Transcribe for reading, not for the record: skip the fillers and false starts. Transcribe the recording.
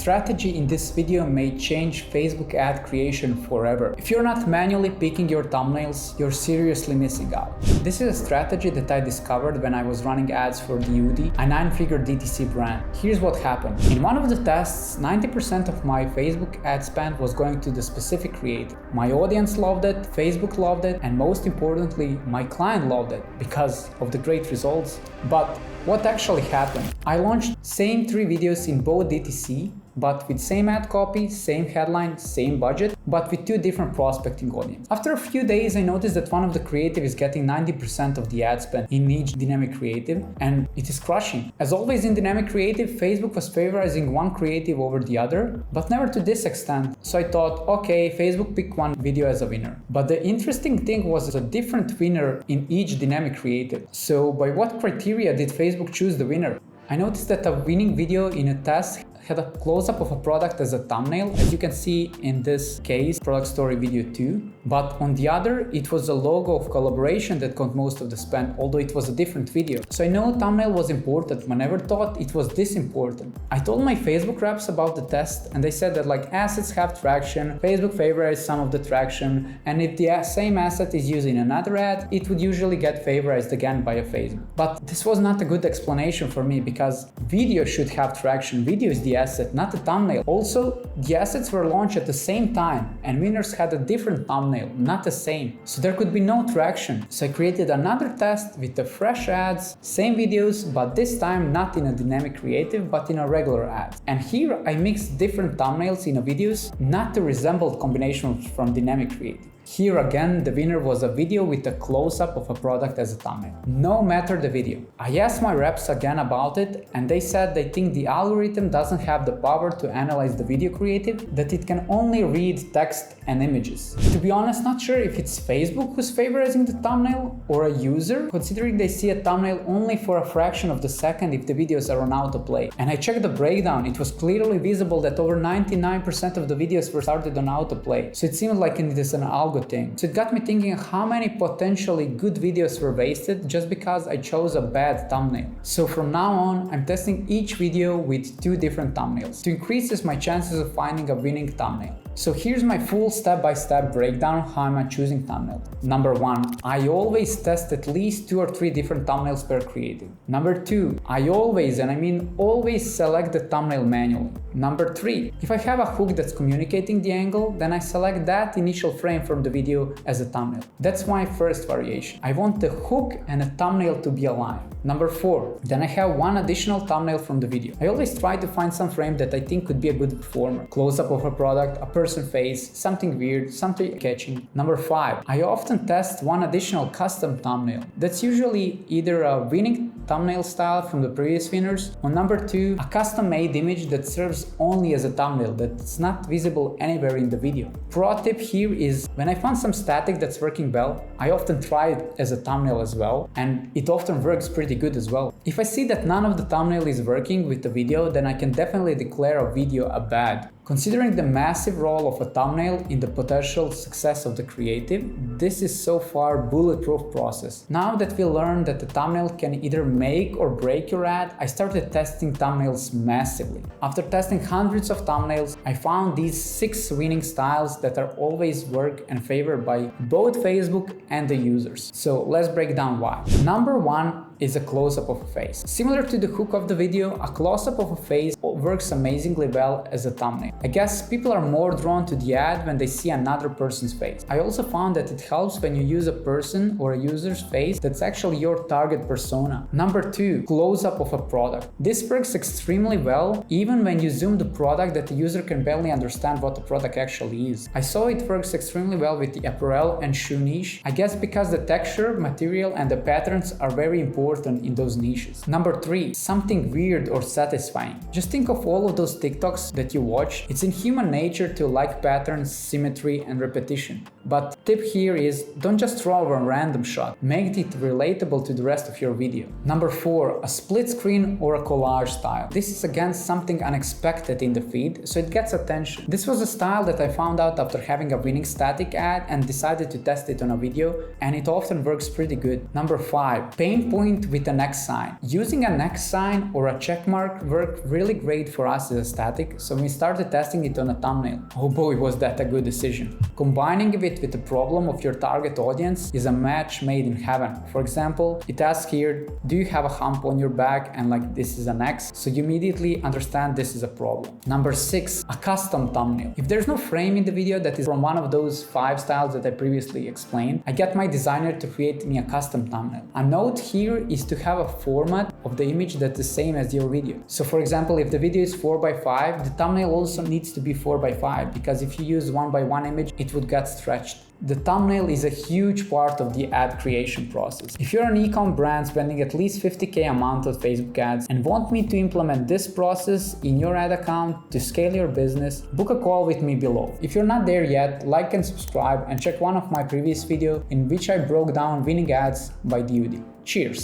strategy in this video may change Facebook ad creation forever. If you're not manually picking your thumbnails, you're seriously missing out. This is a strategy that I discovered when I was running ads for the Audit, a 9-figure DTC brand. Here's what happened. In one of the tests, 90% of my Facebook ad spend was going to the specific creative. My audience loved it, Facebook loved it, and most importantly, my client loved it because of the great results. But what actually happened? I launched same 3 videos in both DTC, but with same ad copy, same headline, same budget, but with 2 different prospecting audiences. After a few days, I noticed that one of the creative is getting 90% of the ad spend in each dynamic creative, and it is crushing. As always in dynamic creative, Facebook was favorizing one creative over the other, but never to this extent. So I thought, okay, Facebook picked one video as a winner. But the interesting thing was a different winner in each dynamic creative. So by what criteria did Facebook choose the winner? I noticed that a winning video in a test had a close-up of a product as a thumbnail, as you can see in this case, product story video 2. But on the other, it was a logo of collaboration that got most of the spend, although it was a different video. So I know thumbnail was important, but I never thought it was this important. I told my Facebook reps about the test, and they said that like assets have traction, Facebook favorized some of the traction, and if the same asset is used in another ad, it would usually get favorized again by a Facebook. But this was not a good explanation for me because video should have traction. Video is the asset, not the thumbnail. Also, the assets were launched at the same time and winners had a different thumbnail, not the same. So there could be no traction. So I created another test with the fresh ads, same videos, but this time not in a dynamic creative, but in a regular ad. And here I mixed different thumbnails in a videos, not to resemble combinations from dynamic creative. Here again, the winner was a video with a close-up of a product as a thumbnail, no matter the video. I asked my reps again about it, and they said they think the algorithm doesn't have the power to analyze the video creative, that it can only read text and images. To be honest, not sure if it's Facebook who's favorizing the thumbnail or a user, considering they see a thumbnail only for a fraction of the second if the videos are on autoplay. And I checked the breakdown, it was clearly visible that over 99% of the videos were started on autoplay. So it seemed like it is an algorithm thing. So it got me thinking how many potentially good videos were wasted just because I chose a bad thumbnail. So from now on, I'm testing each video with 2 different thumbnails to increase my chances of finding a winning thumbnail. So here's my full step-by-step breakdown how I'm choosing thumbnail. Number 1, I always test at least 2 or 3 different thumbnails per creative. Number 2, I always, and I mean always, select the thumbnail manually. Number 3, if I have a hook that's communicating the angle, then I select that initial frame from the video as a thumbnail. That's my first variation. I want the hook and a thumbnail to be aligned. Number 4, then I have one additional thumbnail from the video. I always try to find some frame that I think could be a good performer. Close-up of a product, a person face, something weird, something catchy. Number 5, I often test one additional custom thumbnail. That's usually either a winning thumbnail style from the previous winners, or number 2, a custom-made image that serves only as a thumbnail, that's not visible anywhere in the video. Pro tip here is, when I find some static that's working well, I often try it as a thumbnail as well, and it often works pretty good as well. If I see that none of the thumbnail is working with the video, then I can definitely declare a video a bad. Considering the massive role of a thumbnail in the potential success of the creative, this is so far bulletproof process. Now that we learned that the thumbnail can either make or break your ad, I started testing thumbnails massively. After testing hundreds of thumbnails, I found these 6 winning styles that are always work and favored by both Facebook and the users. So let's break down why. Number 1 is a close-up of a face. Similar to the hook of the video, a close-up of a face works amazingly well as a thumbnail. I guess people are more drawn to the ad when they see another person's face. I also found that it helps when you use a person or a user's face that's actually your target persona. Number 2, close-up of a product. This works extremely well even when you zoom the product that the user can barely understand what the product actually is. I saw it works extremely well with the apparel and shoe niche, I guess because the texture, material and the patterns are very important in those niches. Number 3, something weird or satisfying. Just think of all of those TikToks that you watch. It's in human nature to like patterns, symmetry and repetition. But tip here is, don't just throw a random shot. Make it relatable to the rest of your video. Number 4, a split screen or a collage style. This is again something unexpected in the feed, so it gets attention. This was a style that I found out after having a winning static ad and decided to test it on a video, and it often works pretty good. Number 5, pain point with an X sign. Using an X sign or a check mark worked really great grade for us is static, so we started testing it on a thumbnail. Oh boy, was that a good decision. Combining it with the problem of your target audience is a match made in heaven. For example, it asks here, do you have a hump on your back, and like this is an X, so you immediately understand this is a problem. Number 6, a custom thumbnail. If there's no frame in the video that is from one of those 5 styles that I previously explained, I get my designer to create me a custom thumbnail. A note here is to have a format of the image that's the same as your video. So for example, if the video is 4x5, the thumbnail also needs to be 4x5, because if you use 1x1 image, it would get stretched. The thumbnail is a huge part of the ad creation process. If you're an ecom brand spending at least $50K a month on Facebook ads and want me to implement this process in your ad account to scale your business, book a call with me below. If you're not there yet, like and subscribe and check one of my previous videos in which I broke down winning ads by Audit. Cheers!